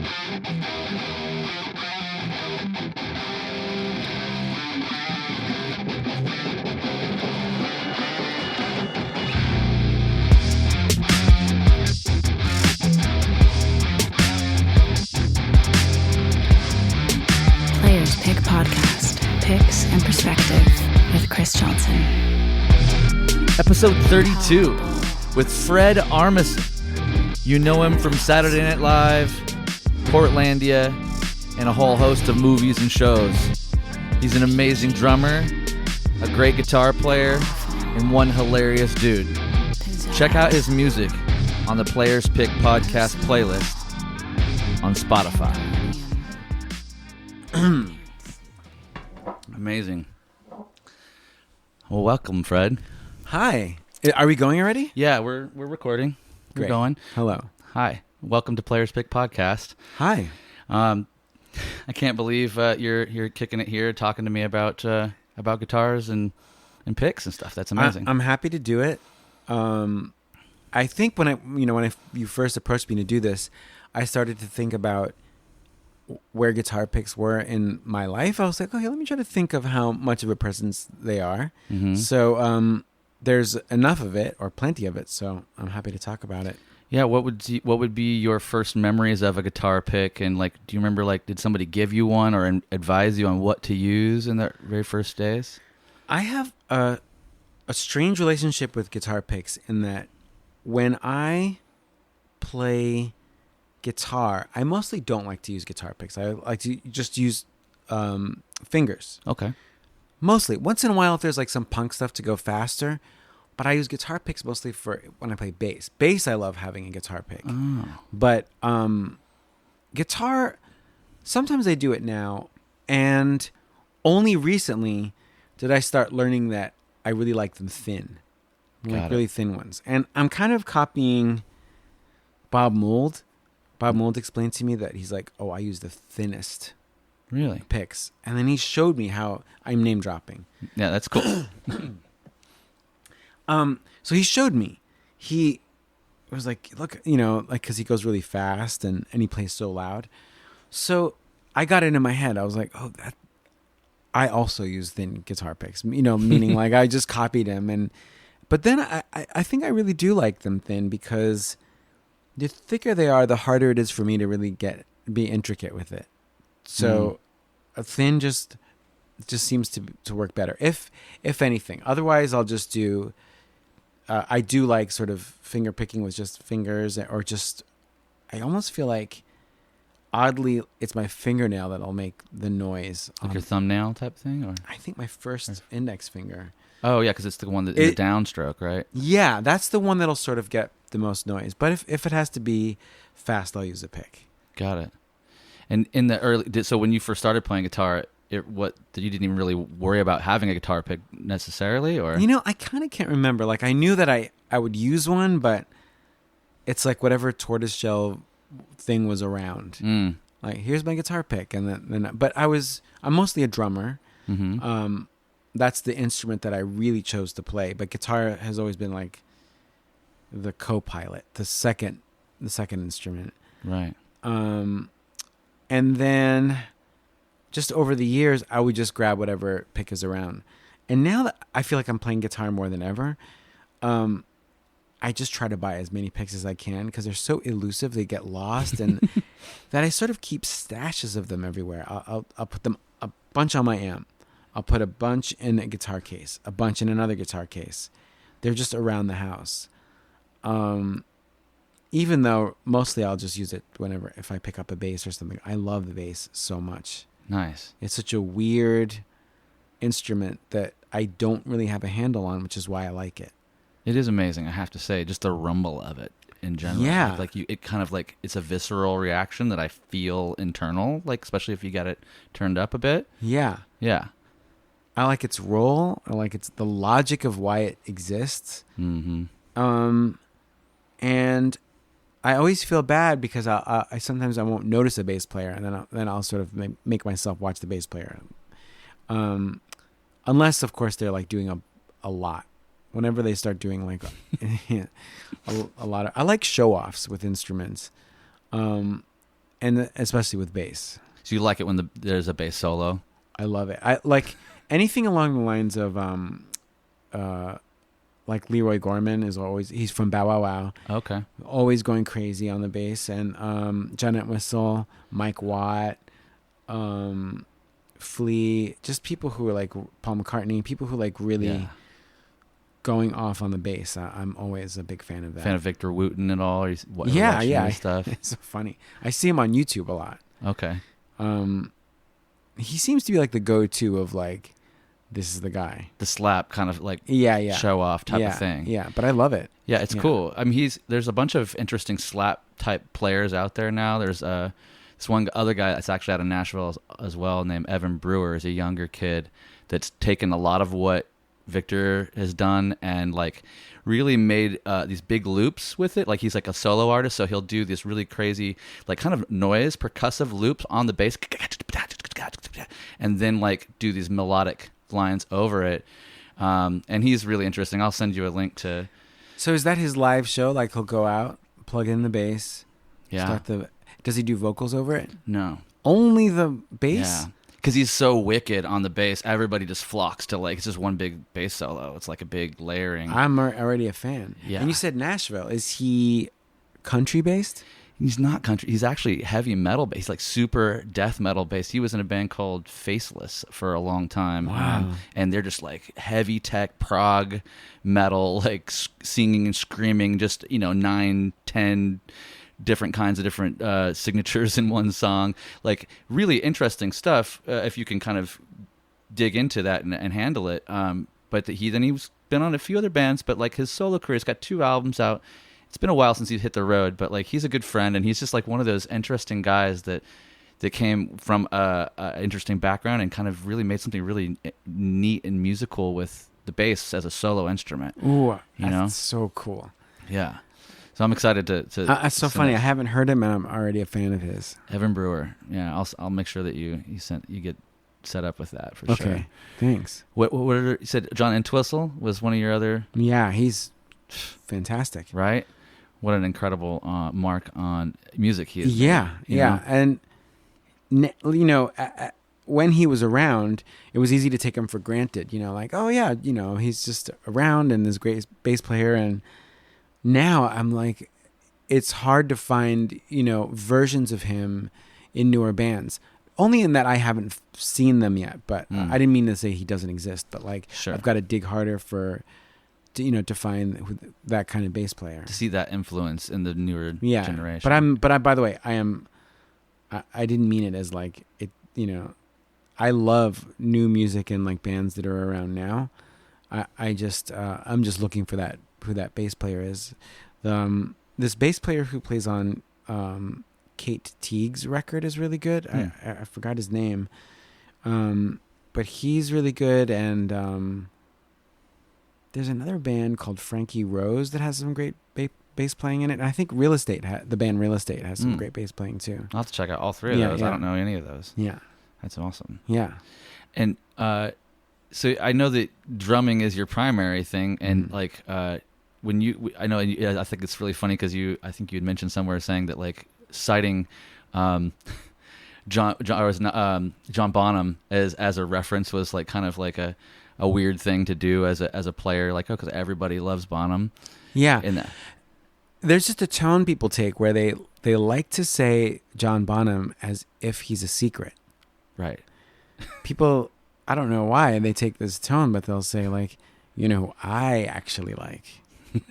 Players Pick Podcast, Picks and Perspective with Chris Johnson. Episode 32 with Fred Armisen. You know him from Saturday Night Live, Portlandia, and a whole host of movies and shows. He's an amazing drummer, a great guitar player, and one hilarious dude. Check out his music on the Players Pick Podcast playlist on Spotify. Amazing. Well, welcome, Fred. Hi. Are we going already? Yeah, we're recording. We're Great. going. Hello. Hi. Welcome to Players Pick Podcast. Hi. I can't believe you're kicking it here, talking to me about guitars and picks and stuff. That's amazing. I'm happy to do it. I think when you first approached me to do this, I started to think about where guitar picks were in my life. I was like, okay, let me try to think of how much of a presence they are. Mm-hmm. So there's enough of it, or plenty of it, so I'm happy to talk about it. Yeah, what would be your first memories of a guitar pick? And do you remember did somebody give you one or advise you on what to use in the very first days? I have a strange relationship with guitar picks in that when I play guitar, I mostly don't like to use guitar picks. I like to just use fingers. Okay. Mostly. Once in a while, if there's some punk stuff to go faster, but I use guitar picks mostly for when I play bass. Bass, I love having a guitar pick. Oh. But guitar, sometimes I do it now, and only recently did I start learning that I really like them thin. Really thin ones. And I'm kind of copying Bob Mould. Bob Mould explained to me that he's like, oh, I use the thinnest picks. And then he showed me how I'm name dropping. Yeah, that's cool. So he showed me. He was like, look, because he goes really fast and he plays so loud. So I got it in my head. I was like, oh, I also use thin guitar picks, meaning I just copied him. But then I think I really do like them thin because the thicker they are, the harder it is for me to really be intricate with it. So a thin just seems to work better, if anything. Otherwise, I'll just do. I do like sort of finger picking with just fingers, or just. I almost feel like, oddly, it's my fingernail that'll make the noise. Like your thumbnail type thing, or I think my first index finger. Oh yeah, because it's the one that in the downstroke, right? Yeah, that's the one that'll sort of get the most noise. But if it has to be fast, I'll use a pick. Got it. And in the early, so when you first started playing guitar, you didn't even really worry about having a guitar pick necessarily, or I kind of can't remember. I knew that I would use one, but it's like whatever tortoiseshell thing was around. Here's my guitar pick, and then but I'm mostly a drummer. Mm-hmm. That's the instrument that I really chose to play. But guitar has always been the co-pilot, the second instrument. Right. And then just over the years, I would just grab whatever pick is around. And now that I feel like I'm playing guitar more than ever, I just try to buy as many picks as I can because they're so elusive, they get lost, and that I sort of keep stashes of them everywhere. I'll put them a bunch on my amp. I'll put a bunch in a guitar case, a bunch in another guitar case. They're just around the house. Even though mostly I'll just use it if I pick up a bass or something. I love the bass so much. Nice. It's such a weird instrument that I don't really have a handle on, which is why I like it. It is amazing, I have to say, just the rumble of it in general. Yeah. It kind of it's a visceral reaction that I feel internal, especially if you got it turned up a bit. Yeah. Yeah. I like its role. I like the logic of why it exists. Mm-hmm. And I always feel bad because I sometimes I won't notice a bass player, and then I'll sort of make myself watch the bass player. Unless, of course, they're doing a lot. Whenever they start doing a lot of, I like show offs with instruments. and especially with bass. So you like it when there's a bass solo? I love it. I like anything along the lines of like Leroy Gorman he's from Bow Wow Wow. Okay. Always going crazy on the bass, and Janet Whistle, Mike Watt, Flea, just people who are like Paul McCartney, people who like really going off on the bass. I'm always a big fan of that. Fan of Victor Wooten and all? Or Yeah. Stuff? It's so funny. I see him on YouTube a lot. Okay. He seems to be like the go-to of like, this is the guy. The slap kind of like show off type of thing. Yeah, but I love it. Yeah, it's cool. I mean, there's a bunch of interesting slap type players out there now. There's this one other guy that's actually out of Nashville as well, named Evan Brewer. Is a younger kid that's taken a lot of what Victor has done and like really made these big loops with it. Like he's like a solo artist, so he'll do this really crazy like kind of noise percussive loops on the bass, and then like do these melodic lines over it. And he's really interesting. I'll send you a link to. So is that his live show? Like he'll go out, plug in the bass, yeah. Does he do vocals over it? No, only the bass. Yeah, because he's so wicked on the bass. Everybody just flocks to like it's just one big bass solo. It's like a big layering. I'm already a fan. Yeah. And you said Nashville. Is he country based? He's not country. He's actually heavy metal based, like super death metal based. He was in a band called Faceless for a long time. Wow. And they're just like heavy tech prog metal, like singing and screaming, just, 9, 10 different kinds of different signatures in one song. Like really interesting stuff if you can kind of dig into that and handle it. But he's been on a few other bands, but like his solo career, he's got 2 albums out. It's been a while since he's hit the road, but like he's a good friend, and he's just like one of those interesting guys that came from a interesting background and kind of really made something really neat and musical with the bass as a solo instrument. Ooh, that's so cool. Yeah, so I'm excited to. That's so funny. I haven't heard him, and I'm already a fan of his. Evan Brewer. Yeah, I'll make sure that you get set up with that for sure. Okay, thanks. What you said? John Entwistle was one of your other. Yeah, he's fantastic. Right. What an incredible mark on music he is. Yeah, yeah. And, when he was around, it was easy to take him for granted. Like, oh, yeah, he's just around and this great bass player. And now I'm like, it's hard to find, versions of him in newer bands. Only in that I haven't seen them yet. But I didn't mean to say he doesn't exist. But, like, sure. I've got to dig harder to find that kind of bass player, to see that influence in the newer generation. But by the way, I didn't mean it as like it. I love new music and like bands that are around now. I'm just looking for who that bass player is. This bass player who plays on Kate Teague's record is really good. I forgot his name, but he's really good. And there's another band called Frankie Rose that has some great bass playing in it. And I think the band Real Estate has some great bass playing too. I'll have to check out all 3 of those. Yeah. I don't know any of those. Yeah. That's awesome. Yeah. And so I know that drumming is your primary thing. And like I think it's really funny because I think you had mentioned somewhere saying that like citing John Bonham as a reference was like kind of like a weird thing to do as a player, like, because everybody loves Bonham. Yeah. In that. There's just a tone people take where they like to say John Bonham as if he's a secret. Right. People, I don't know why they take this tone, but they'll say like, I actually like.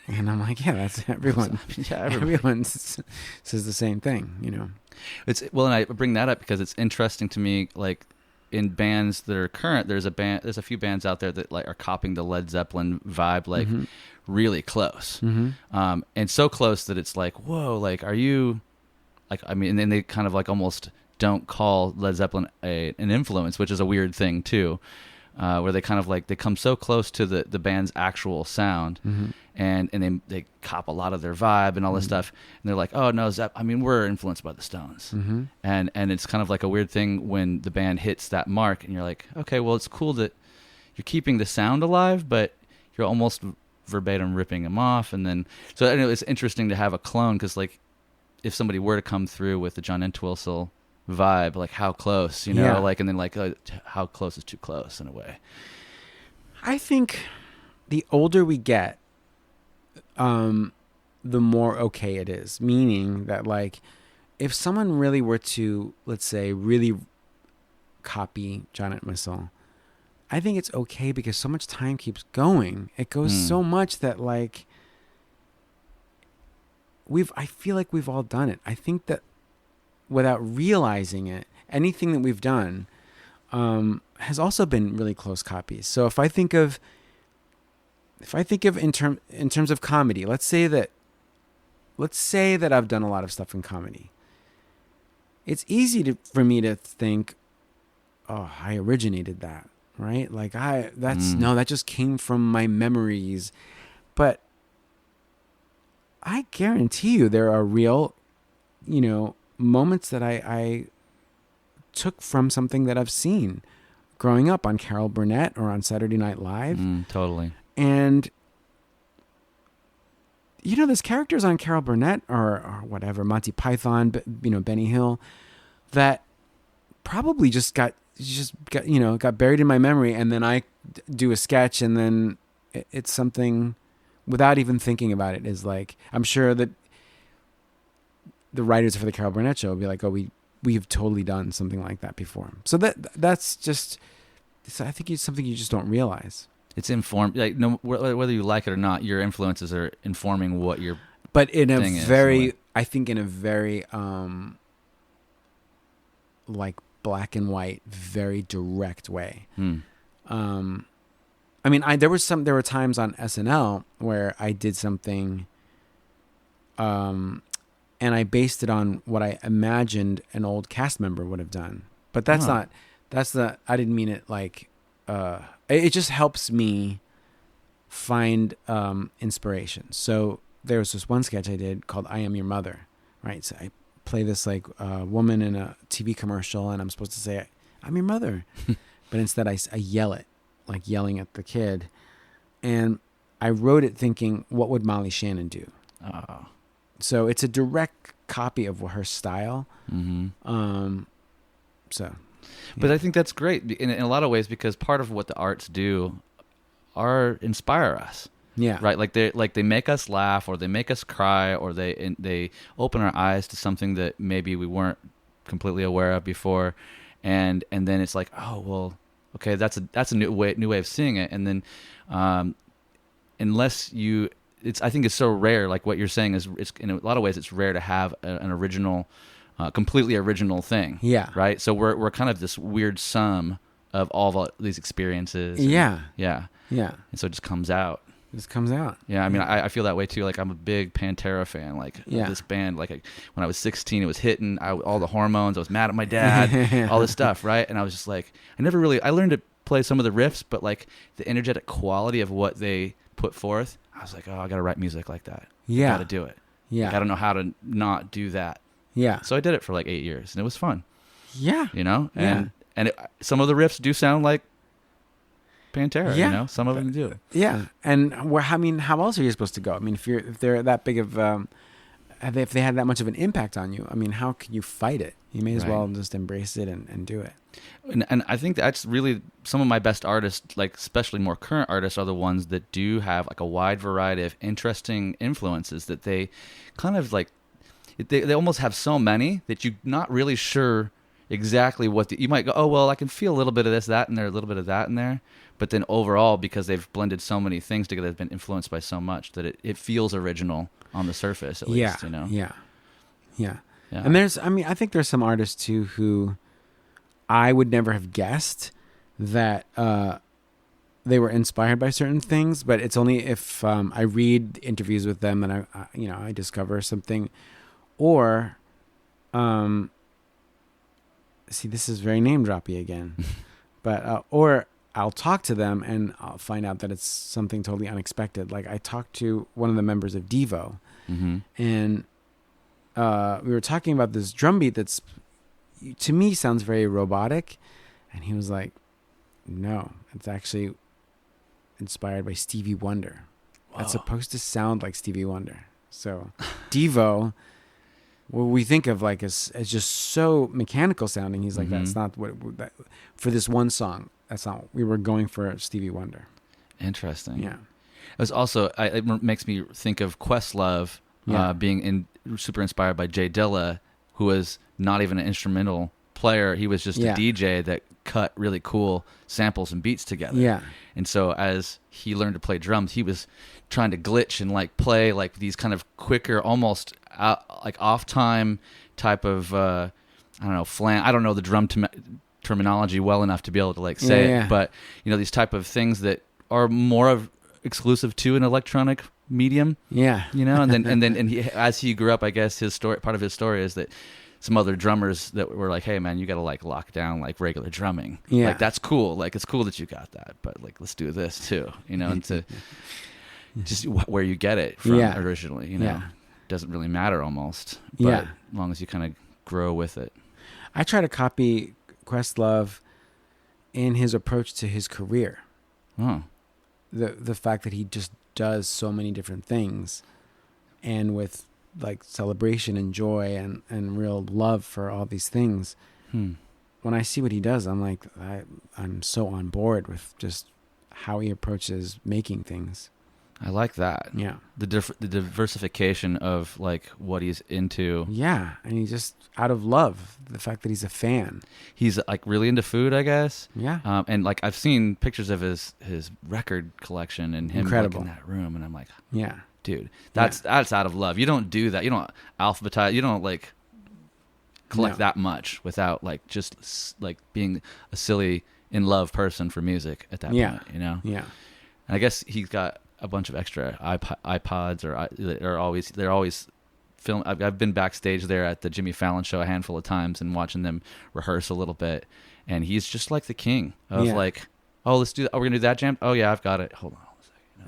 And I'm like, yeah, that's everyone. Yeah, everyone says the same thing, It's and I bring that up because it's interesting to me, like, in bands that are current, there's a few bands out there that like are copying the Led Zeppelin vibe, like really close, and so close that it's like, whoa, like, are you, like, I mean, and then they kind of like almost don't call Led Zeppelin an influence, which is a weird thing too, where they kind of like they come so close to the band's actual sound, and they cop a lot of their vibe and all this stuff, and they're like, oh no, we're influenced by the Stones, and it's kind of like a weird thing when the band hits that mark, and you're like, okay, well, it's cool that you're keeping the sound alive, but you're almost verbatim ripping them off, and then so I know it's interesting to have a clone because like if somebody were to come through with the John Entwistle vibe, like how close, you know, Yeah. like, and then like how close is too close in a way. I think the older we get, the more okay it is. Meaning that, like, if someone really were to, let's say, really copy John Entwistle, I think it's okay because so much time keeps going. It goes so much that, like, I feel like we've all done it. I think that without realizing it, anything that we've done has also been really close copies. So if I think of in terms of comedy, let's say that I've done a lot of stuff in comedy. It's easy for me to think, oh, I originated that, right? Like no, that just came from my memories. But I guarantee you there are real, moments that I took from something that I've seen growing up on Carol Burnett or on Saturday Night Live. Totally. And, there's characters on Carol Burnett or whatever, Monty Python, Benny Hill, that probably just got buried in my memory. And then I do a sketch and then it's something without even thinking about it is like, I'm sure that the writers for the Carol Burnett show will be like, oh, we've totally done something like that before. So that's just, I think it's something you just don't realize. It's informed, like whether you like it or not, your influences are informing what you're. But in a very, I think in a very, like black and white, very direct way. I mean, there were times on SNL where I did something, and I based it on what I imagined an old cast member would have done. But I didn't mean it like, it just helps me find inspiration. So there was this one sketch I did called I Am Your Mother, right? So I play this like woman in a TV commercial and I'm supposed to say, I'm your mother. But instead I yell it, like yelling at the kid. And I wrote it thinking, what would Molly Shannon do? Oh. So it's a direct copy of her style. But I think that's great in a lot of ways because part of what the arts do are inspire us. Yeah. Right. Like they make us laugh or they make us cry or they open our eyes to something that maybe we weren't completely aware of before. And then it's like, oh, well, okay, that's a new way of seeing it. And then unless you, I think it's so rare. Like what you're saying is, it's in a lot of ways it's rare to have an original, completely original thing. Yeah. Right. So we're kind of this weird sum of all these experiences. Yeah. Yeah. Yeah. And so it just comes out. This comes out. Yeah, I mean, I feel that way too. Like I'm a big Pantera fan. Like this band. Like when I was 16, it was hitting. All the hormones. I was mad at my dad. All this stuff, right? And I was just like, I learned to play some of the riffs, but like the energetic quality of what they put forth, I was like, oh, I got to write music like that. Yeah, I got to do it. Yeah, I got to know how to not do that. Yeah. So I did it for like 8 years, and it was fun. Yeah. And some of the riffs do sound like Pantera, some of them do. Yeah, and how else are you supposed to go? I mean, if they're that big of, if they had that much of an impact on you, I mean, how can you fight it? You may as well just embrace it and do it. And I think that's really some of my best artists, like especially more current artists, are the ones that do have like a wide variety of interesting influences that they kind of like. They almost have so many that you're not really sure exactly what you might go. Oh well, I can feel a little bit of this, that, in there, a little bit of that in there. But then overall, because they've blended so many things together, they've been influenced by so much that it feels original on the surface, at least, Yeah. And I think there's some artists too who I would never have guessed that they were inspired by certain things, but it's only if I read interviews with them and I discover something, or see, this is very name droppy again, but or I'll talk to them and I'll find out that it's something totally unexpected. Like I talked to one of the members of Devo, and we were talking about this drum beat that's, to me, sounds very robotic. And he was like, no, it's actually inspired by Stevie Wonder. Whoa. That's supposed to sound like Stevie Wonder. So Devo what we think of like as just so mechanical sounding. He's like, that's not that for this one song. That's not. We were going for Stevie Wonder. Interesting. Yeah. It was also it makes me think of Questlove being super inspired by Jay Dilla, who was not even an instrumental player. He was just a DJ that cut really cool samples and beats together. Yeah. And so as he learned to play drums, he was trying to glitch and like play like these kind of quicker, almost like off time type of I don't know, I don't know the drum terminology well enough to be able to like say it, but you know, these type of things that are more of exclusive to an electronic medium. Yeah. You know, and he, as he grew up, I guess part of his story is that some other drummers that were like, hey man, you got to like lock down like regular drumming. Yeah. Like that's cool. Like it's cool that you got that, but like let's do this too, you know, and to just where you get it from originally, you know, doesn't really matter almost, but as long as you kind of grow with it. I try to copy Questlove in his approach to his career. Oh. The fact that he just does so many different things, and with like celebration and joy and real love for all these things. When I see what he does, I'm like, I'm so on board with just how he approaches making things. I like that. Yeah. The diversification of like what he's into. Yeah. And he just, out of love, the fact that he's a fan. He's like really into food, I guess. Yeah. And like I've seen pictures of his record collection and him like, in that room, and I'm like, yeah, dude, that's out of love. You don't do that. You don't alphabetize. You don't like collect that much without like just like being a silly in love person for music at that point, you know? Yeah. And I guess he's got a bunch of extra iPods they're always film. I've been backstage there at the Jimmy Fallon show a handful of times and watching them rehearse a little bit, and he's just like the king of like, oh, let's do that. Oh, we're gonna do that jam. Oh yeah, I've got it. Hold on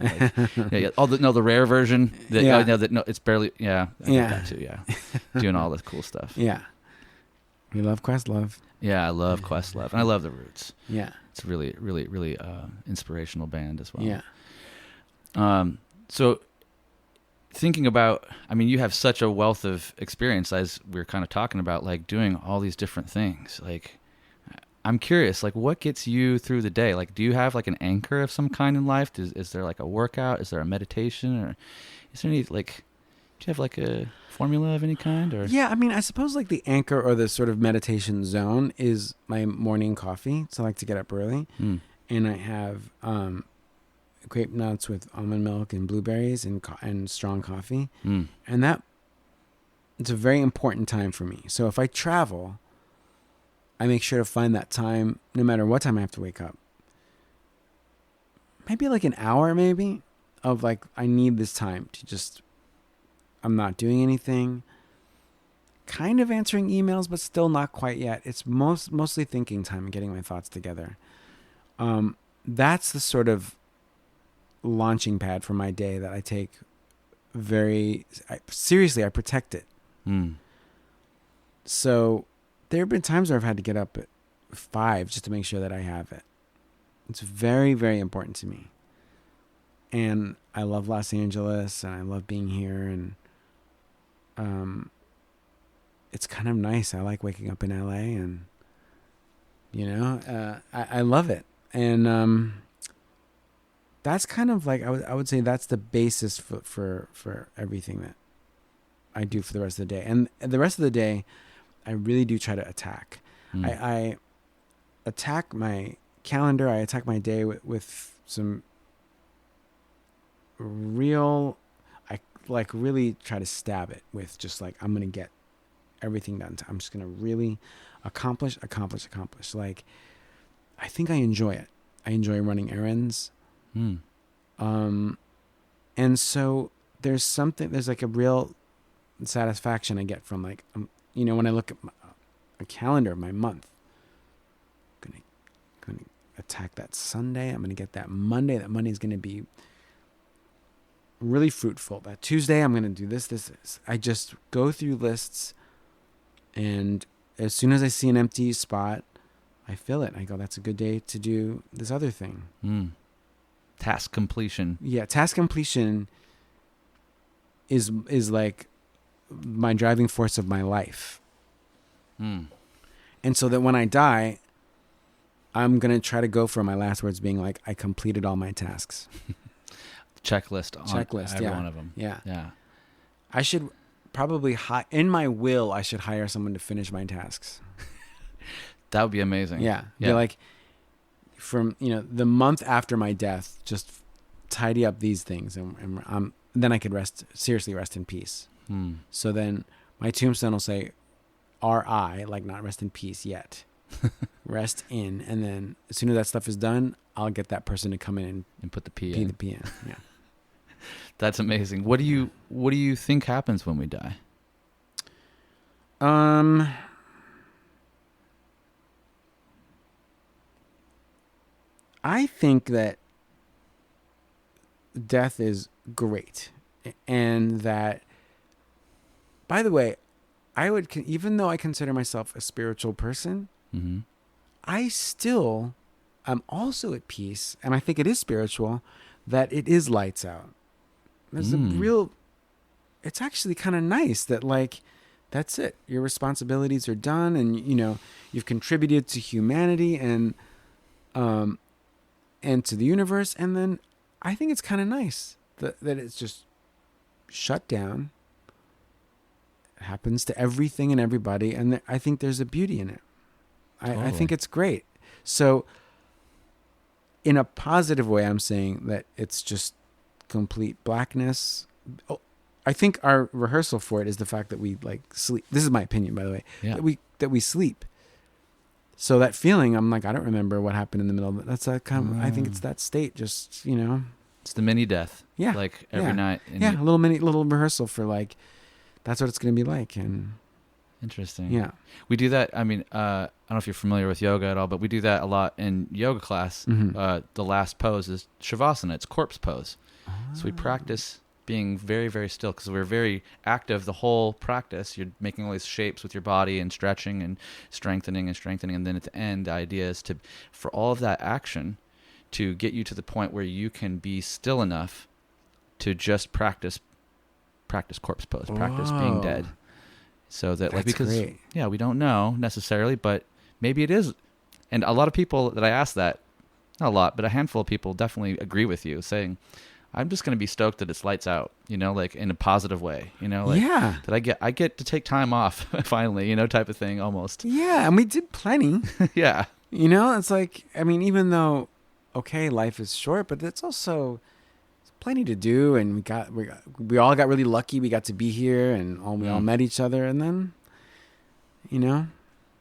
a second. Like, Oh, the rare version. It's barely. Yeah, I got that too. Yeah, doing all this cool stuff. Yeah, we love Questlove. Yeah, I love Questlove, and I love the Roots. Yeah, it's a really, really, really inspirational band as well. Yeah. So thinking about, I mean, you have such a wealth of experience, as we were kind of talking about, like doing all these different things. Like, I'm curious, like what gets you through the day? Like, do you have like an anchor of some kind in life? Is there like a workout? Is there a meditation? Or is there any, like, do you have like a formula of any kind? Or yeah, I mean, I suppose like the anchor or the sort of meditation zone is my morning coffee. So I like to get up early, and I have grape nuts with almond milk and blueberries and strong coffee. And that, it's a very important time for me. So if I travel, I make sure to find that time, no matter what time I have to wake up. Maybe like an hour, maybe, of like, I need this time to just, I'm not doing anything, kind of answering emails, but still not quite yet. It's mostly thinking time and getting my thoughts together. That's the sort of launching pad for my day that I take very seriously. I protect it. So there have been times where I've had to get up at 5 just to make sure that I have it. It's very, very important to me. And I love Los Angeles, and I love being here, and it's kind of nice. I like waking up in LA, and you know, I love it. And that's kind of like, I would say that's the basis for everything that I do for the rest of the day. And the rest of the day, I really do try to attack. I attack my calendar. I attack my day with some real, I like really try to stab it with just like, I'm going to get everything done. I'm just going to really accomplish. Like, I think I enjoy it. I enjoy running errands. And so there's like a real satisfaction I get from like, you know, when I look at a calendar of my month, I'm going to attack that Sunday. I'm going to get that Monday. That Monday is going to be really fruitful. That Tuesday, I'm going to do this. I just go through lists, and as soon as I see an empty spot, I fill it. I go, that's a good day to do this other thing. Task completion. Yeah, task completion is like my driving force of my life. Mm. And so that when I die, I'm going to try to go for my last words being like, I completed all my tasks. Checklist on every yeah. one of them. Yeah. Yeah. I should probably, in my will, I should hire someone to finish my tasks. That would be amazing. Yeah. Be like, from, the month after my death, just tidy up these things. And then I could seriously rest in peace. Hmm. So then my tombstone will say, R.I., like not rest in peace yet. Rest in. And then as soon as that stuff is done, I'll get that person to come in And put the P and in. the P in. Yeah. That's amazing. What do you think happens when we die? I think that death is great, and that, by the way, even though I consider myself a spiritual person, Mm-hmm. I still am also at peace, and I think it is spiritual, that it is lights out. There's it's actually kind of nice that, like, that's it. Your responsibilities are done, and you've contributed to humanity and to the universe. And then I think it's kind of nice that it's just shut down. It happens to everything and everybody, and I think there's a beauty in it. I think it's great. So in a positive way, I'm saying that it's just complete blackness. I think our rehearsal for it is the fact that we sleep. This is my opinion, by the way. Yeah. That we sleep. So that feeling, I'm like, I don't remember what happened in the middle of it. That's I think it's that state. Just It's the mini death. Yeah. Like every night. And a little rehearsal for that's what it's going to be like. And interesting. yeah, we do that. I mean, I don't know if you're familiar with yoga at all, but we do that a lot in yoga class. Mm-hmm. The last pose is Shavasana. It's corpse pose. So we practice being very, very still because we're very active the whole practice. You're making all these shapes with your body and stretching and strengthening. And then at the end, the idea is for all of that action to get you to the point where you can be still enough to just practice corpse pose, practice being dead. So that That's because great. Yeah, we don't know necessarily, but maybe it is. And a lot of people that I ask that, not a lot, but a handful of people definitely agree with you, saying, I'm just going to be stoked that it's lights out, like in a positive way, yeah, that I get to take time off finally, type of thing almost. Yeah. And we did plenty. Yeah. It's like, I mean, even though, okay, life is short, but it's also plenty to do. And we all got really lucky. We got to be here and we all met each other. And then,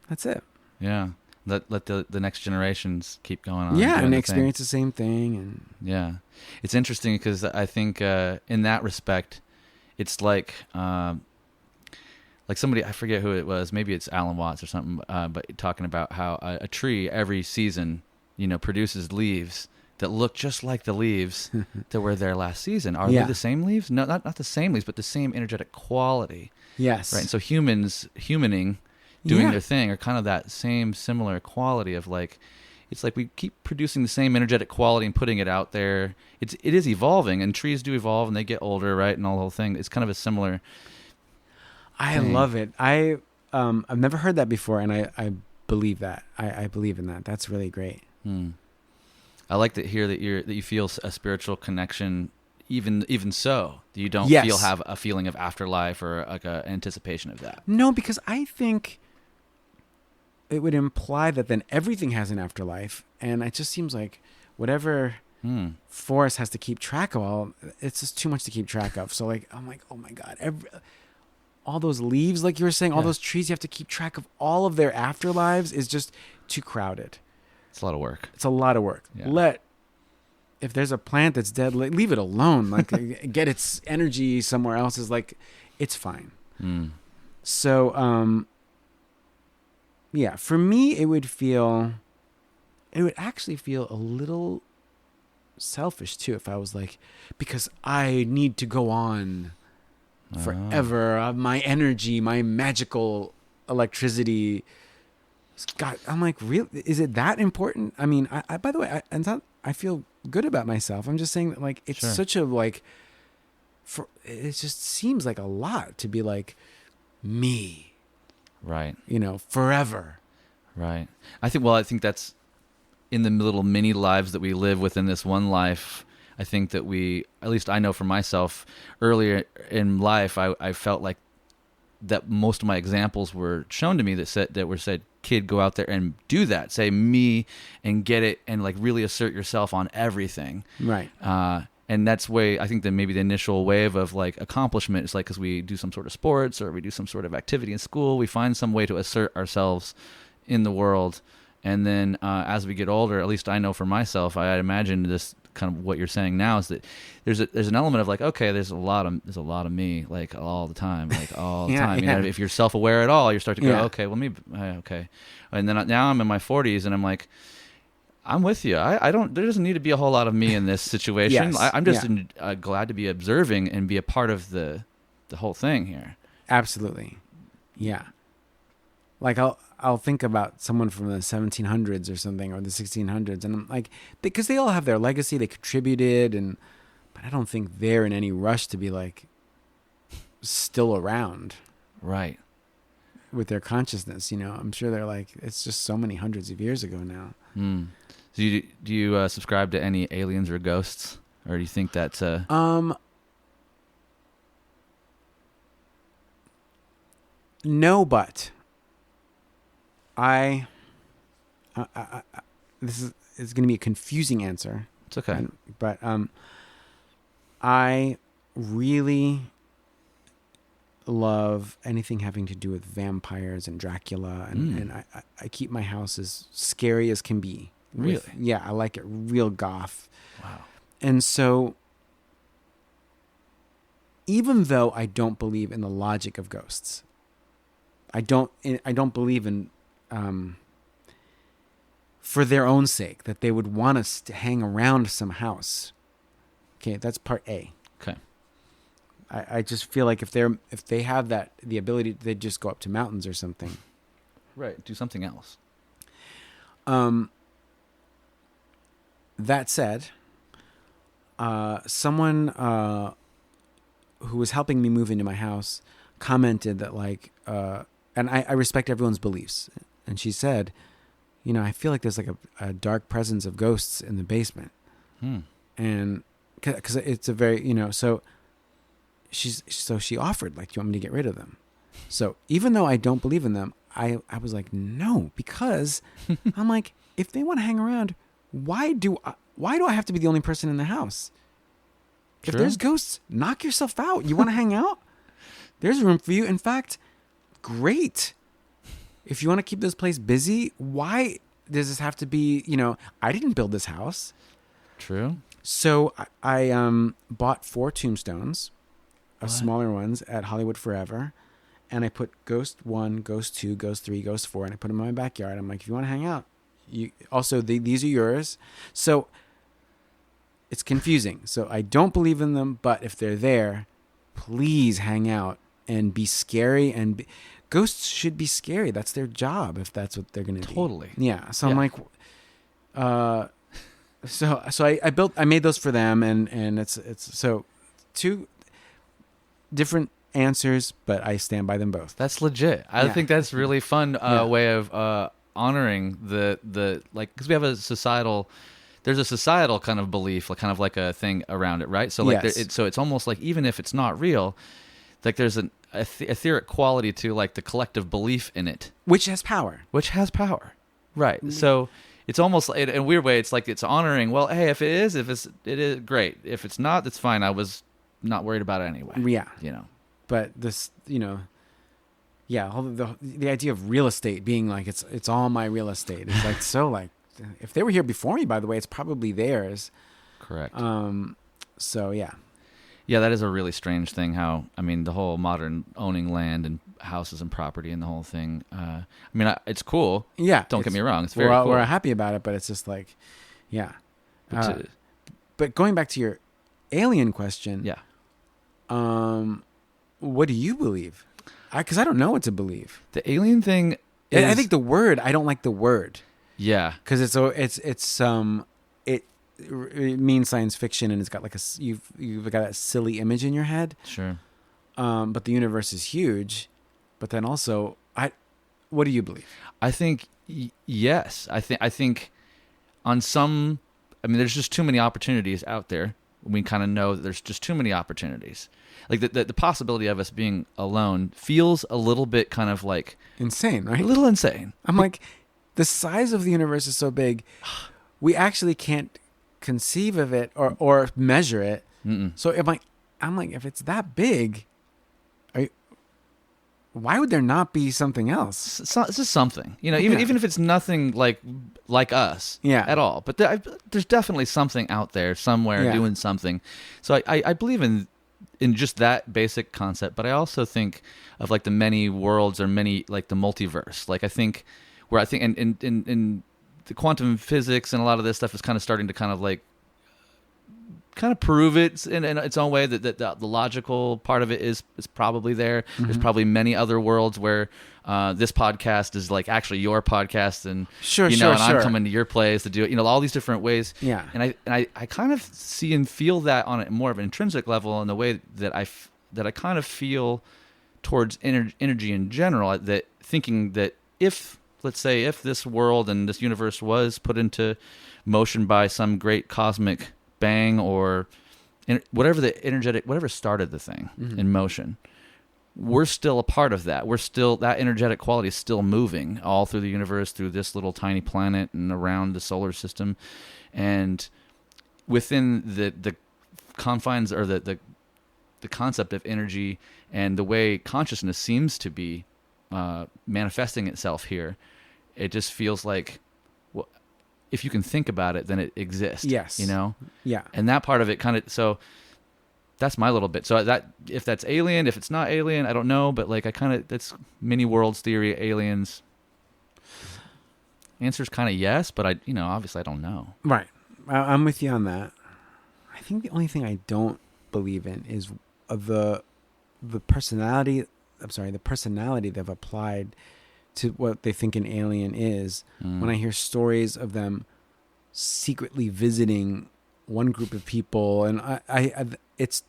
that's it. Yeah. Let the next generations keep going on. Yeah. And the experience thing. the same thing. And yeah. It's interesting because I think in that respect, it's like somebody, I forget who it was, maybe it's Alan Watts or something, but talking about how a tree every season, produces leaves that look just like the leaves that were there last season. Are they the same leaves? No, not the same leaves, but the same energetic quality. Yes. Right. And so humaning, doing their thing, are kind of that same similar quality of it's like we keep producing the same energetic quality and putting it out there. It is evolving, and trees do evolve and they get older, right? And all the whole thing. It's kind of a similar I thing. love it. I've never heard that before, and I believe that. I believe in that. That's really great. I like to hear that you feel a spiritual connection, even so that you don't have a feeling of afterlife or like an anticipation of that. No, because I think it would imply that then everything has an afterlife, and it just seems like whatever forest has to keep track of all, it's just too much to keep track of. So I'm like, oh my God, all those leaves, like you were saying, all those trees, you have to keep track of all of their afterlives is just too crowded. It's a lot of work. It's a lot of work. Yeah. If there's a plant that's dead, leave it alone. Get its energy somewhere else. It's fine. So, yeah, for me, it would actually feel a little selfish too if I was because I need to go on forever. My energy, my magical electricity. God, I'm like, really? Is it that important? I mean, I by the way, I feel good about myself. I'm just saying that it's such a it just seems like a lot to be like me, Right. forever. Right. I think that's in the little mini lives that we live within this one life. I think that at least I know for myself, earlier in life, I felt like that most of my examples were shown to me that said, kid, go out there and do that. Say me and get it and like really assert yourself on everything. Right. And that's I think that maybe the initial wave of like accomplishment is like, because we do some sort of sports or we do some sort of activity in school, we find some way to assert ourselves in the world. And then as we get older, at least I know for myself, I imagine this kind of what you're saying now is that there's an element of like, okay, there's a lot of me, like all the time, like all the time. Yeah. If you're self-aware at all, you start to go, Yeah. okay, well, okay. And then now I'm in my 40s and I'm like, I'm with you. There doesn't need to be a whole lot of me in this situation. Yes. I'm just glad to be observing and be a part of the whole thing here. Absolutely. Yeah. Like I'll think about someone from the 1700s or something, or the 1600s, and I'm like, because they all have their legacy, they contributed, but I don't think they're in any rush to be like still around, right, with their consciousness. I'm sure they're like, it's just so many hundreds of years ago now. So do you subscribe to any aliens or ghosts, or do you think that's No, but this is going to be a confusing answer. It's okay. But I really love anything having to do with vampires and Dracula, and I keep my house as scary as can be. Really? Yeah, I like it real goth. Wow. And so, even though I don't believe in the logic of ghosts, I don't believe in for their own sake that they would want us to hang around some house. Okay, that's part A. Okay. I just feel like if they have the ability, they'd just go up to mountains or something. Right. Do something else. That said, someone who was helping me move into my house commented that and I respect everyone's beliefs. And she said, I feel like there's like a dark presence of ghosts in the basement. And because it's a very, so she offered, like, do you want me to get rid of them? So even though I don't believe in them, I was like, no, because I'm like, if they want to hang around, why do I have to be the only person in the house? True. If there's ghosts, knock yourself out. You want to hang out? There's room for you. In fact, great. If you want to keep this place busy, why does this have to be, I didn't build this house. True. So I bought 4 tombstones, smaller ones at Hollywood Forever. And I put Ghost 1, Ghost 2, Ghost 3, Ghost 4, and I put them in my backyard. I'm like, if you want to hang out, these are yours. So it's confusing. So I don't believe in them, but if they're there, please hang out and be scary. Ghosts should be scary. That's their job if that's what they're going to do. Totally. Yeah. So I'm like, so I made those for them, and it's so 2 different answers, but I stand by them both. That's legit. I think that's really fun way of honoring the like, because we have there's a societal kind of belief, like kind of like a thing around it, right? So like Yes. so it's almost like, even if it's not real, like there's an etheric quality to like the collective belief in it, Which has power. Right. So it's almost in a weird way, it's like it's honoring, well, hey, if it is great. If it's not, that's fine. I was not worried about it anyway. Yeah. But this, all the idea of real estate being like, it's all my real estate. It's like, so like, if they were here before me, by the way, it's probably theirs. Correct. So yeah. Yeah, that is a really strange thing. How, the whole modern owning land and houses and property and the whole thing. It's cool. Yeah. Don't get me wrong. It's very cool. We're happy about it, but it's just like, yeah. But going back to your alien question. Yeah. What do you believe? Because I don't know what to believe. The alien thing is, I think I don't like the word. Yeah. Because it it means science fiction, and it's got like you've got a silly image in your head. Sure. But the universe is huge. But then also, what do you believe? I think yes. I think on some, I mean, there's just too many opportunities out there. We kind of know that there's just too many opportunities. Like the possibility of us being alone feels a little bit kind of like insane, right? A little insane. I'm like, the size of the universe is so big, we actually can't conceive of it or measure it. Mm-mm. So I'm like, if it's that big, why would there not be something else? It's just something, even if it's nothing like us at all. But there's definitely something out there somewhere doing something. So I believe in just that basic concept. But I also think of like the many worlds or many like the multiverse. Like I think in the quantum physics and a lot of this stuff is kind of starting to kind of prove it in its own way that the logical part of it is probably there. Mm-hmm. There's probably many other worlds where this podcast is like actually your podcast, and I'm coming to your place to do it. All these different ways. Yeah. And I kind of see and feel that on a more of an intrinsic level in the way that I kind of feel towards energy in general. That thinking that if this world and this universe was put into motion by some great cosmic bang or whatever started the thing in motion, we're still a part of that. We're still, that energetic quality is still moving all through the universe, through this little tiny planet and around the solar system. And within the confines or the concept of energy and the way consciousness seems to be manifesting itself here, it just feels like, if you can think about it, then it exists. Yes. Yeah. And that part of it kind of, so that's my little bit. So that, if that's alien, if it's not alien, I don't know, but like that's mini worlds theory, aliens. Answer's kind of yes, but obviously I don't know. Right. I'm with you on that. I think the only thing I don't believe in is the personality they've applied to what they think an alien is. When I hear stories of them secretly visiting one group of people, and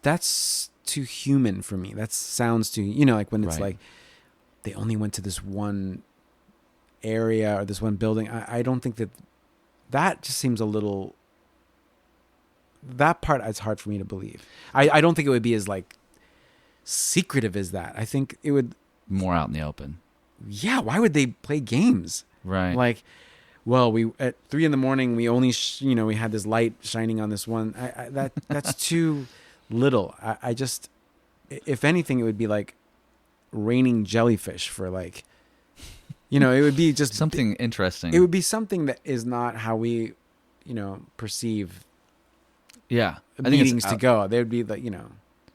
that's too human for me. That sounds too, like when it's like they only went to this one area or this one building. I don't think that just seems a little, that part is hard for me to believe. I don't think it would be as like secretive as that. I think it would more out in the open. Yeah, why would they play games? Right. Like, well, we at 3 a.m. we only we had this light shining on this one. That's too little. I just, if anything, it would be like raining jellyfish for like, it would be just something interesting. It would be something that is not how we, perceive. Yeah, meetings to go. They would be like,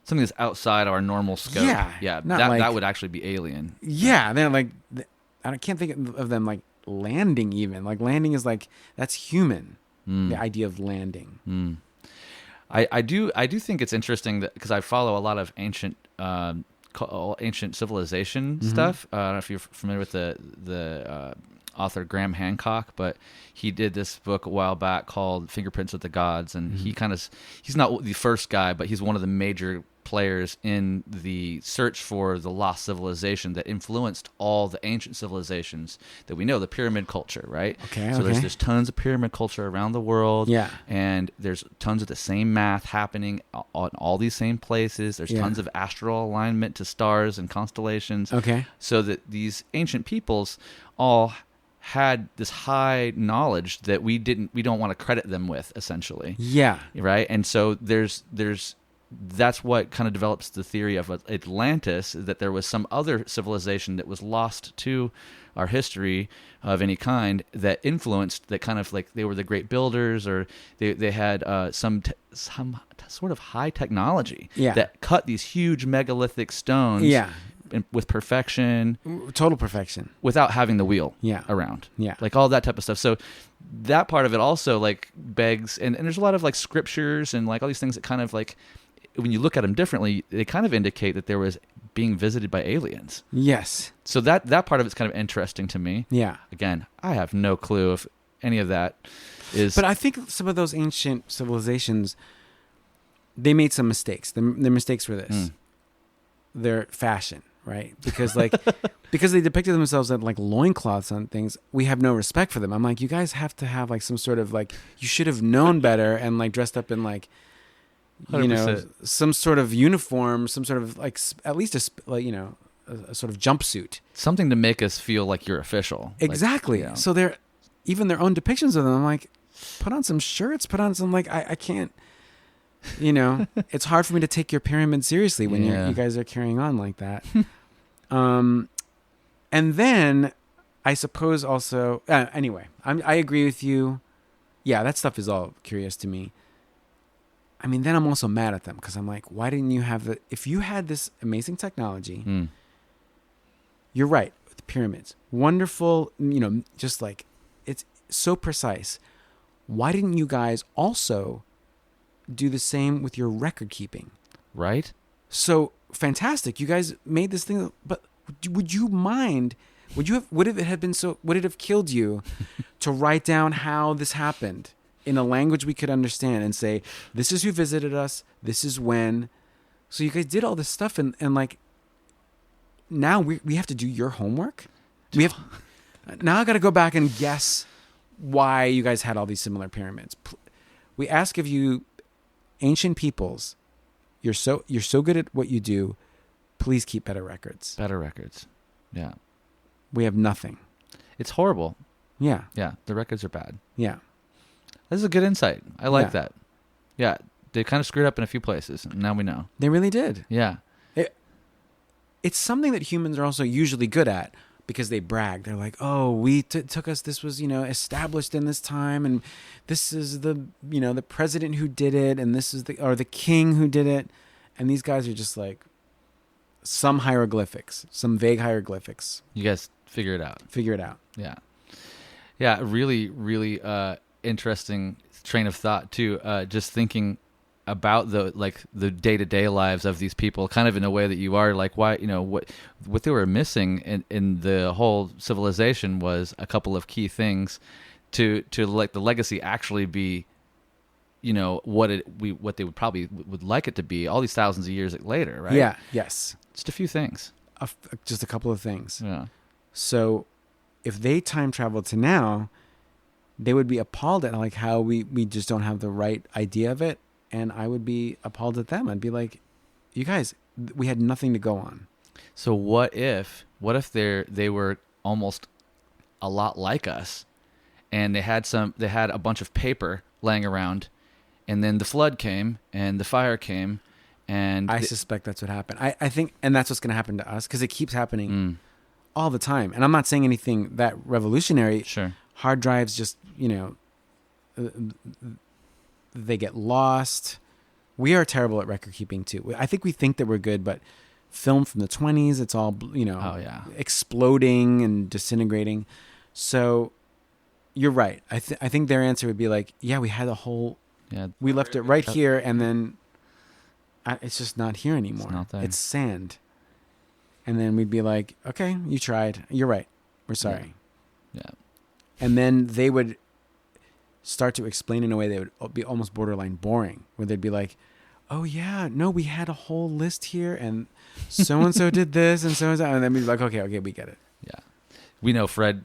something that's outside our normal scope. Yeah. That would actually be alien. Yeah, they're like, I can't think of them like landing even. Like landing is like, that's human. The idea of landing. I do think it's interesting that, because I follow a lot of ancient civilization stuff. I don't know if you're familiar with the author Graham Hancock, but he did this book a while back called Fingerprints of the Gods, and he's not the first guy, but he's one of the major players in the search for the lost civilization that influenced all the ancient civilizations that we know, the pyramid culture, right? So there's tons of pyramid culture around the world, and there's tons of the same math happening on all these same places. There's tons of astral alignment to stars and constellations. So that these ancient peoples all had this high knowledge that we don't want to credit them with, essentially. Right? And so that's what kind of develops the theory of Atlantis, that there was some other civilization that was lost to our history of any kind that influenced, that kind of like they were the great builders, or they had some sort of high technology that cut these huge megalithic stones with perfection, total perfection, without having the wheel around, like all that type of stuff. So that part of it also like begs, and there's a lot of like scriptures and like all these things that kind of like, when you look at them differently, they kind of indicate that there was being visited by aliens. So that part of it's kind of interesting to me. Again, I have no clue if any of that is. But I think some of those ancient civilizations, they made some mistakes. Their mistakes were this: their fashion, right? Because because they depicted themselves in like loincloths on things. We have no respect for them. I'm like, you guys have to have like some sort of like, you should have known better and like dressed up in like, 100%. some sort of uniform, some sort of like at least a sort of jumpsuit. Something to make us feel like you're official. Exactly. Like, So they're even their own depictions of them. I'm like, put on some shirts, put on some like I can't. It's hard for me to take your pyramid seriously when you guys are carrying on like that. And then I suppose also anyway, I agree with you. Yeah, that stuff is all curious to me. I mean, then I'm also mad at them because I'm like, why didn't you have if you had this amazing technology, you're right, with the pyramids, wonderful, just like it's so precise. Why didn't you guys also do the same with your record keeping? Right? So fantastic. You guys made this thing, but would you mind? Would it have killed you to write down how this happened in a language we could understand and say, this is who visited us, this is when. So you guys did all this stuff and like now we have to do your homework. Now I got to go back and guess why you guys had all these similar pyramids. We ask of you, ancient peoples, you're so good at what you do. Please keep better records. Better records. Yeah. We have nothing. It's horrible. Yeah. Yeah. The records are bad. Yeah. This is a good insight. I like that. Yeah. They kind of screwed up in a few places. And now we know. They really did. Yeah. It's something that humans are also usually good at because they brag. They're like, oh, we took us, this was, established in this time. And this is the president who did it. And this is the king who did it. And these guys are just like some hieroglyphics, some vague hieroglyphics. You guys figure it out. Yeah. Yeah. Really, really interesting train of thought too. Just thinking about the day-to-day lives of these people, kind of in a way that you are like, why, what they were missing in the whole civilization was a couple of key things to like the legacy actually be, what they would probably would like it to be all these thousands of years later, right? Yeah. Yes. Just a few things. Just a couple of things. Yeah. So if they time traveled to now, they would be appalled at like how we just don't have the right idea of it. And I would be appalled at them. I'd be like, you guys, we had nothing to go on. So what if they were almost a lot like us, and they had a bunch of paper laying around, and then the flood came and the fire came, and I suspect that's what happened. I think, and that's what's going to happen to us because it keeps happening all the time. And I'm not saying anything that revolutionary. Sure. Hard drives just, they get lost. We are terrible at record keeping too. I think we think that we're good, but film from the 20s, it's all, exploding and disintegrating. So you're right. I think their answer would be like, yeah, we had we left it right here. And then it's just not here anymore. It's not there. It's sand. And then we'd be like, okay, you tried. You're right. We're sorry. Yeah. And then they would start to explain in a way that would be almost borderline boring, where they'd be like, oh yeah, no, we had a whole list here and so-and-so did this and so-and-so. And then we'd be like, okay, we get it. Yeah. We know Fred,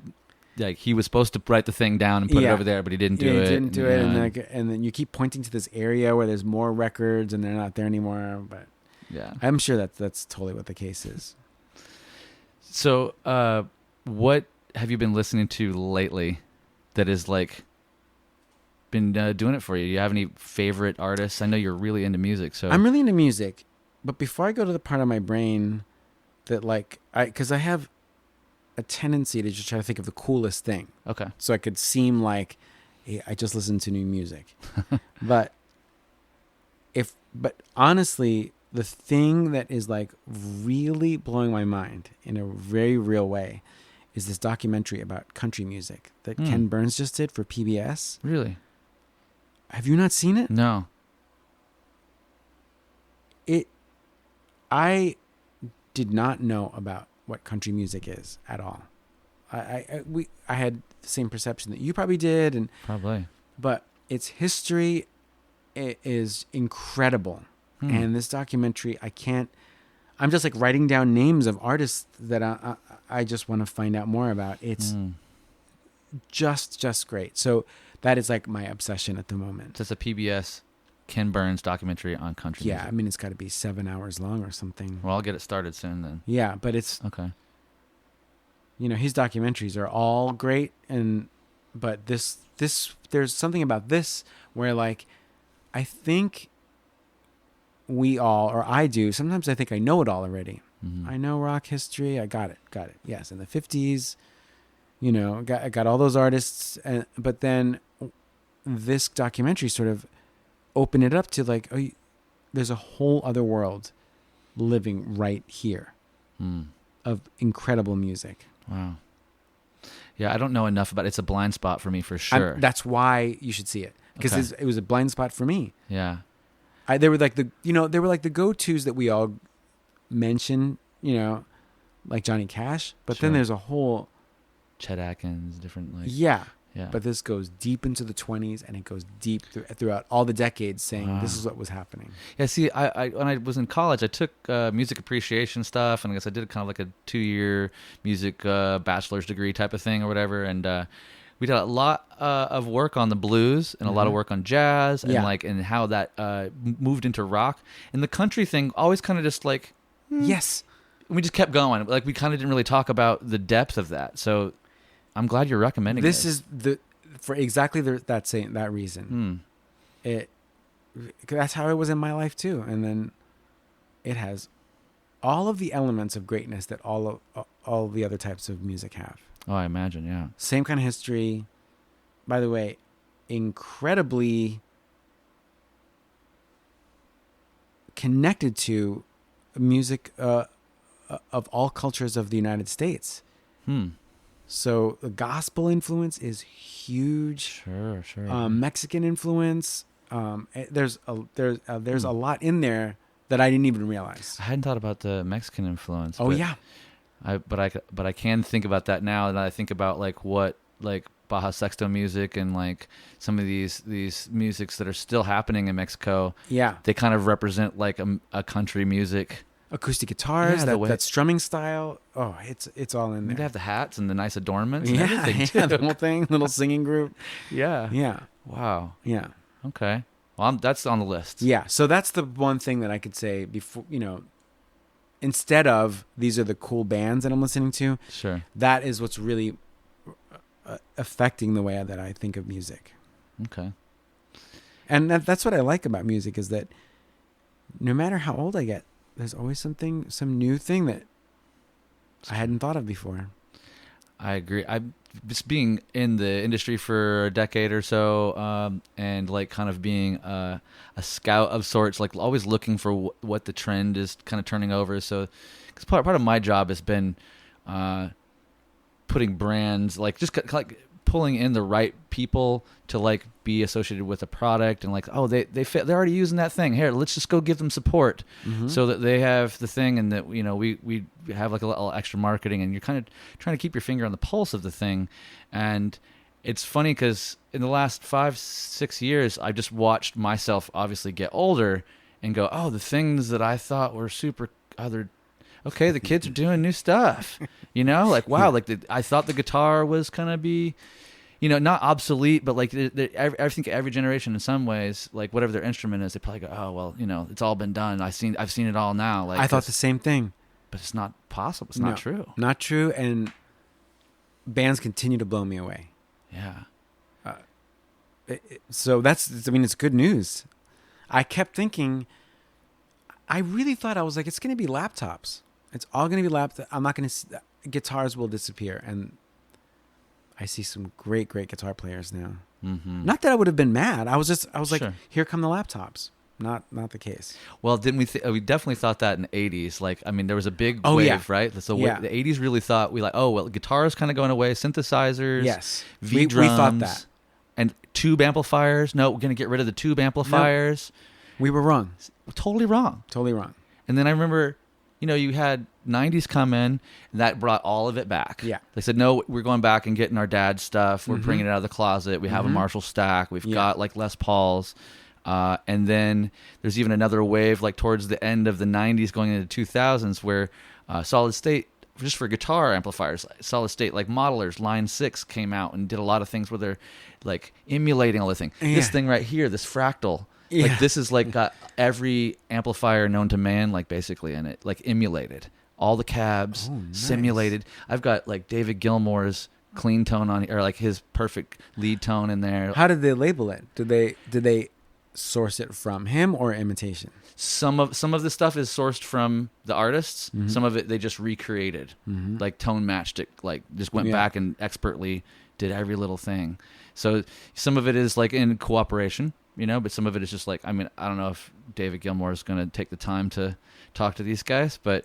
like he was supposed to write the thing down and put it over there, but he didn't do it. He didn't do it. And then you keep pointing to this area where there's more records and they're not there anymore. But yeah, I'm sure that's totally what the case is. So what have you been listening to lately that is like been doing it for you? Do you have any favorite artists? I know you're really into music, so I'm really into music. But before I go to the part of my brain that because I have a tendency to just try to think of the coolest thing. Okay. So I could seem like, hey, I just listened to new music. but honestly, the thing that is like really blowing my mind in a very real way is this documentary about country music that Ken Burns just did for PBS. Really? Have you not seen it? No. I did not know about what country music is at all. I had the same perception that you probably did, and Probably. but its history is incredible. And this documentary, I'm just like writing down names of artists that I just want to find out more about. It's just great. So that is like my obsession at the moment. So it's a PBS Ken Burns documentary on country music. Yeah, I mean, it's got to be 7 hours long or something. Well, I'll get it started soon then. Yeah, but it's, Okay. his documentaries are all great, but this there's something about this where, like, I think we all, or I do, sometimes I think I know it all already. I know rock history. I got it. Yes, in the 50s, I got all those artists, but then this documentary sort of opened it up to like, there's a whole other world living right here of incredible music. Wow. Yeah, I don't know enough about it. It's a blind spot for me for sure. That's why you should see it, because it was a blind spot for me. Yeah. They were like the go-tos that we all mention, like Johnny Cash, but then there's a whole Chet Atkins, different like yeah. Yeah. But this goes deep into the 20s, and it goes deep throughout all the decades, saying this is what was happening. Yeah, see, I when I was in college, I took music appreciation stuff, and I guess I did kind of like a 2-year music bachelor's degree type of thing or whatever, and we did a lot of work on the blues and a lot of work on jazz and and how that moved into rock. And the country thing always kind of just like Yes. we just kept going. Like we kind of didn't really talk about the depth of that. So I'm glad you're recommending This is for exactly that reason. That's how it was in my life too. And then it has all of the elements of greatness that all of the other types of music have. Oh, I imagine, yeah. Same kind of history. By the way, incredibly connected to music of all cultures of the United States. So the gospel influence is huge. Sure. Mexican influence. There's a lot in there that I didn't even realize. I hadn't thought about the Mexican influence. Oh, yeah. But I can think about that now, and I think about like what like Baja Sexto music and like some of these musics that are still happening in Mexico. Yeah. They kind of represent like a country music. Acoustic guitars, that strumming style. Oh, it's all in there. They have the hats and the nice adornments and everything too. Yeah, the whole thing, little singing group. Yeah. Wow. Yeah. Okay. Well, that's on the list. Yeah. So that's the one thing that I could say before, instead of these are the cool bands that I'm listening to. Sure. That is what's really affecting the way that I think of music. Okay. And that's what I like about music, is that no matter how old I get, there's always some new thing that I hadn't thought of before. I agree. I'm just being in the industry for a decade or so, and like kind of being a scout of sorts, like always looking for what the trend is kind of turning over. So, because part of my job has been putting brands, like just like pulling in the right people to like be associated with a product, and like, oh, they fit, they're already using that thing. Here, let's just go give them support so that they have the thing, and that we have like a little extra marketing, and you're kind of trying to keep your finger on the pulse of the thing. And it's funny because in the last 5-6 years, I just watched myself obviously get older and go, oh, the things that I thought were super other. Okay, the kids are doing new stuff, like, wow, like I thought the guitar was going to be, not obsolete, but like I think every generation in some ways, like whatever their instrument is, they probably go, oh, well, it's all been done. I've seen it all now. Like I thought the same thing, but it's not possible. It's not true. Not true. And bands continue to blow me away. Yeah. So it's good news. I kept thinking, I really thought, I was like, it's going to be laptops. It's all going to be laptops. I'm not going to, guitars will disappear. And I see some great guitar players now. Mm-hmm. Not that I would have been mad. I was like, here come the laptops. Not the case. Well, didn't we? We definitely thought that in the 80s. Like, I mean, there was a big wave, right? So the 80s really thought, guitars kind of going away, synthesizers, yes, V-drums. We thought that. And tube amplifiers. No, we're going to get rid of the tube amplifiers. No, we were wrong. Totally wrong. Totally wrong. And then I remember, you had 90s come in, and that brought all of it back. Yeah. They said, no, we're going back and getting our dad's stuff. We're bringing it out of the closet. We have a Marshall stack. We've got like Les Pauls. And then there's even another wave like towards the end of the 90s going into 2000s where solid state, just for guitar amplifiers, solid state like modelers, Line 6 came out and did a lot of things where they're like emulating all the thing. This thing right here, this fractal, like this is like got every amplifier known to man like basically in it, like emulated. All the cabs simulated. I've got like David Gilmour's clean tone on, or like his perfect lead tone in there. How did they label it? Did they source it from him or imitation? Some of the stuff is sourced from the artists. Some of it they just recreated, like tone matched it, like just went back and expertly did every little thing. So some of it is like in cooperation, but some of it is just like, I mean, I don't know if David Gilmour is going to take the time to talk to these guys, but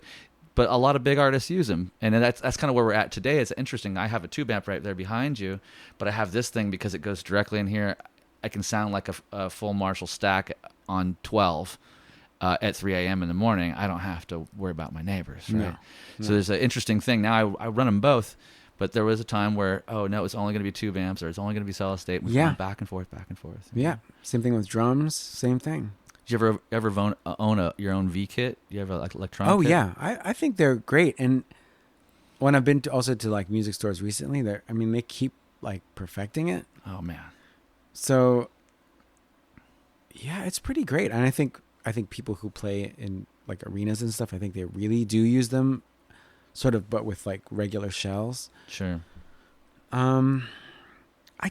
a lot of big artists use them, and that's kind of where we're at today. It's interesting. I have a tube amp right there behind you, but I have this thing because it goes directly in here. I can sound like a full Marshall stack on 12 at 3 a.m. in the morning. I don't have to worry about my neighbors, right? No. So there's an interesting thing. Now I run them both, but there was a time where, oh, no, it's only going to be tube amps, or it's only going to be solid state. We went back and forth, back and forth. Yeah, same thing with drums, same thing. Did you ever own your own V kit? You have like electronic? Oh kit? yeah, I think they're great. And when I've been to like music stores recently, they keep like perfecting it. Oh man. So yeah, it's pretty great. And I think people who play in like arenas and stuff, I think they really do use them, sort of, but with like regular shells. Sure. I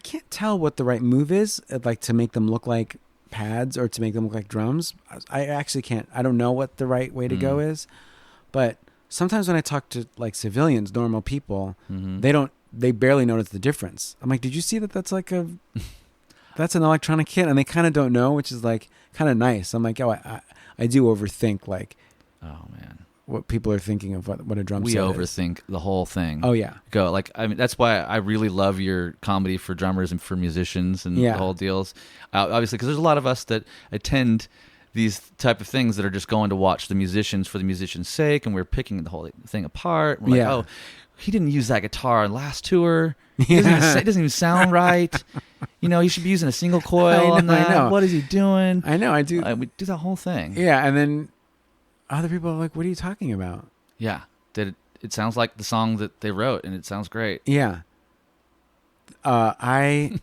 can't tell what the right move is, like to make them look like pads or to make them look like drums. I actually can't. I don't know what the right way to go is, but sometimes when I talk to like civilians, normal people, they barely notice the difference. I'm like, did you see that? That's like that's an electronic kit, and they kind of don't know, which is like kind of nice. I'm like, I do overthink like, oh man, what people are thinking of what a drum set is. We overthink the whole thing. Oh yeah. That's why I really love your comedy for drummers and for musicians and the whole deals. Obviously, because there's a lot of us that attend these type of things that are just going to watch the musicians for the musician's sake, and we're picking the whole thing apart. We're like, oh, he didn't use that guitar on last tour. It doesn't even sound right. He should be using a single coil on that. I know. What is he doing? I know. I do. We do that whole thing. Yeah, and then other people are like, what are you talking about? Yeah. That it sounds like the song that they wrote, and it sounds great. Yeah. I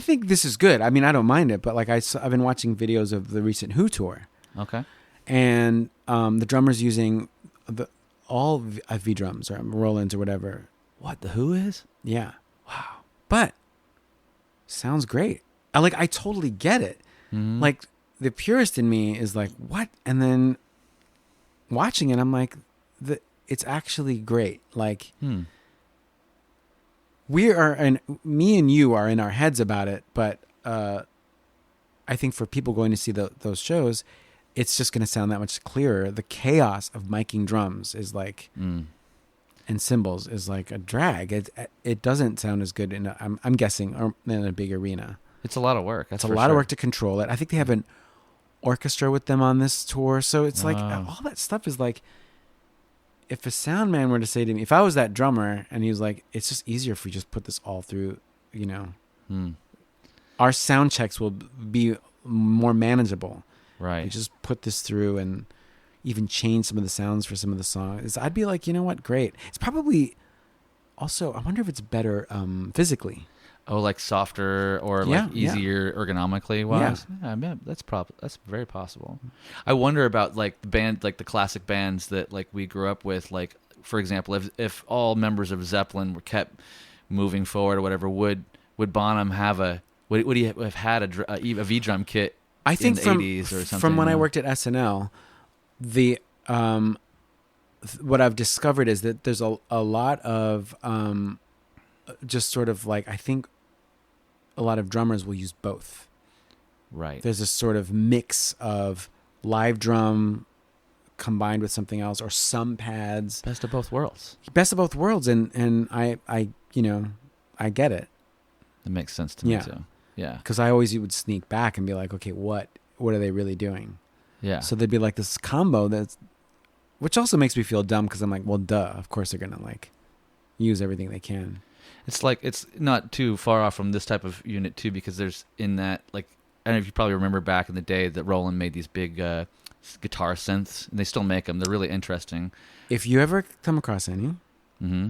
think this is good. I mean, I don't mind it, but like I've been watching videos of the recent Who tour. Okay. And the drummers using all V drums or Rolands or whatever. What, the Who is? Yeah. Wow. But sounds great. I totally get it. Like the purist in me is like, what? And then watching it, I'm like, it's actually great. Like, me and you are in our heads about it, but I think for people going to see those shows, it's just going to sound that much clearer. The chaos of miking drums is like, and cymbals is like a drag. It doesn't sound as good I'm guessing in a big arena. It's a lot of work. It's a lot of work to control it. I think they have an orchestra with them on this tour, so it's like all that stuff is like, if a sound man were to say to me, if I was that drummer and he was like, it's just easier if we just put this all through, our sound checks will be more manageable. Right. We just put this through and even change some of the sounds for some of the songs. I'd be like, you know what? Great. It's probably also, I wonder if it's better physically. Oh, like softer or like easier ergonomically wise? Yeah, that's very possible. I wonder about like the band, like the classic bands that like we grew up with. Like, for example, if all members of Zeppelin were kept moving forward or whatever, would Bonham have would he have had a V drum kit? I think in the 80s or something. From when I worked at SNL, what I've discovered is that there's a lot of just sort of like, I think a lot of drummers will use both. Right. There's this sort of mix of live drum combined with something else, or some pads. Best of both worlds. And I get it. It makes sense to me too. Yeah. Because I always would sneak back and be like, okay, what are they really doing? Yeah. So there'd be like this combo that's which also makes me feel dumb because I'm like, well, duh, of course they're gonna like use everything they can. It's like it's not too far off from this type of unit too, because there's in that like I don't know if you probably remember back in the day that Roland made these big guitar synths, and they still make them. They're really interesting. If you ever come across any, Mm-hmm.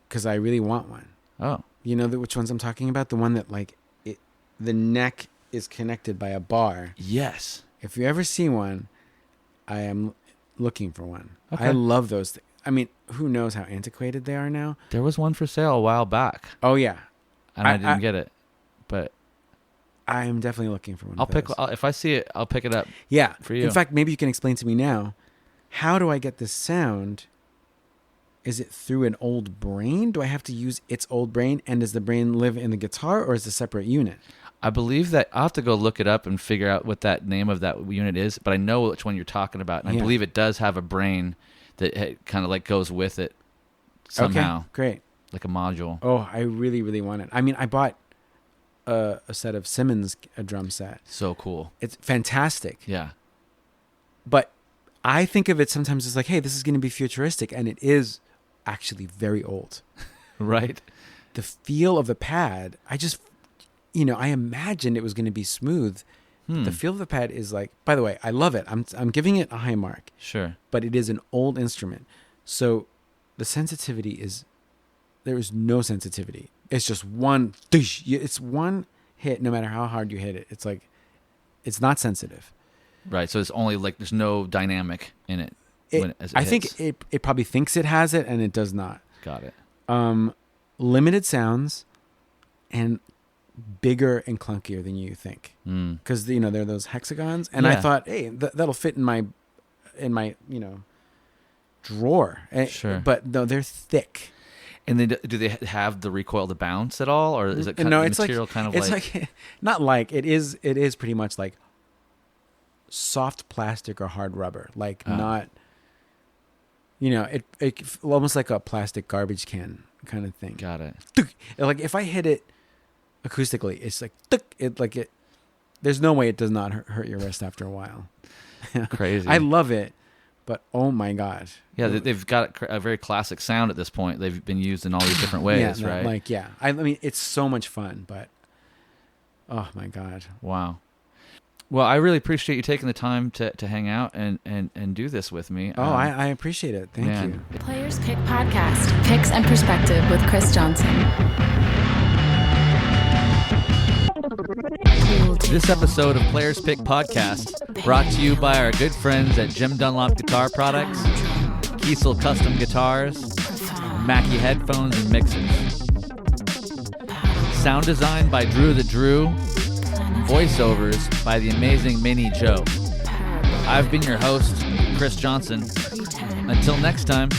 because I really want one. Oh, You know which ones I'm talking about? The one that like the neck is connected by a bar. yes. If you ever see one, I am looking for one. Okay. I love those things. I mean, who knows how antiquated they are now? There was one for sale a while back, Oh yeah, and I didn't get it. But I am definitely looking for one. I'll of pick. those. If I see it, I'll pick it up. Yeah. for you. In fact, maybe you can explain to me now. How do I get this sound? Is it through an old brain? Do I have to use its old brain? And does the brain live in the guitar, or is it a separate unit? I believe that I'll have to go look it up and figure out what that name of that unit is, but I know which one you're talking about, and I Yeah. believe it does have a brain that kind of like goes with it somehow, Okay, great. like a module. Oh, I really, really want it. I mean, I bought a set of Simmons, a drum set. So cool. It's fantastic. Yeah. But I think of it sometimes as like, hey, this is going to be futuristic, and it is actually very old. Right. The feel of the pad, I just, I imagined it was going to be smooth. The feel of the pad is like, by the way, I love it. I'm giving it a high mark, Sure. but it is an old instrument. So the sensitivity there is no sensitivity. It's just one, it's one hit no matter how hard you hit it. It's like, it's not sensitive. Right. So it's only like there's no dynamic in it. As it I hits. think it probably thinks it has it, and it does not. Got it. Limited sounds and bigger and clunkier than you think, because there are those hexagons, and I Yeah. thought, hey, that'll fit in my drawer. Sure. But no, they're thick. And then do they have the recoil to bounce at all, or is it kind No, of it's material like, kind of it's like like not like it is. It is pretty much like soft plastic or hard rubber, like not. It almost like a plastic garbage can kind of thing. Got it. Like if I hit it acoustically, it's like it. There's no way it does not hurt your wrist after a while. Crazy. I love it, but oh my god. Yeah, they've got a very classic sound at this point. They've been used in all these different ways, right? I mean, it's so much fun, but oh my god. Wow. Well, I really appreciate you taking the time to hang out and do this with me. Oh, I appreciate it. Thank man. you. Players Pick Podcast, Picks and Perspective with Chris Johnson. This episode of Players Pick Podcast brought to you by our good friends at Jim Dunlop Guitar Products, Kiesel Custom Guitars, Mackie Headphones and Mixers. Sound design by Drew the Drew. Voiceovers by the amazing Minnie Joe. I've been your host, Chris Johnson. Until next time.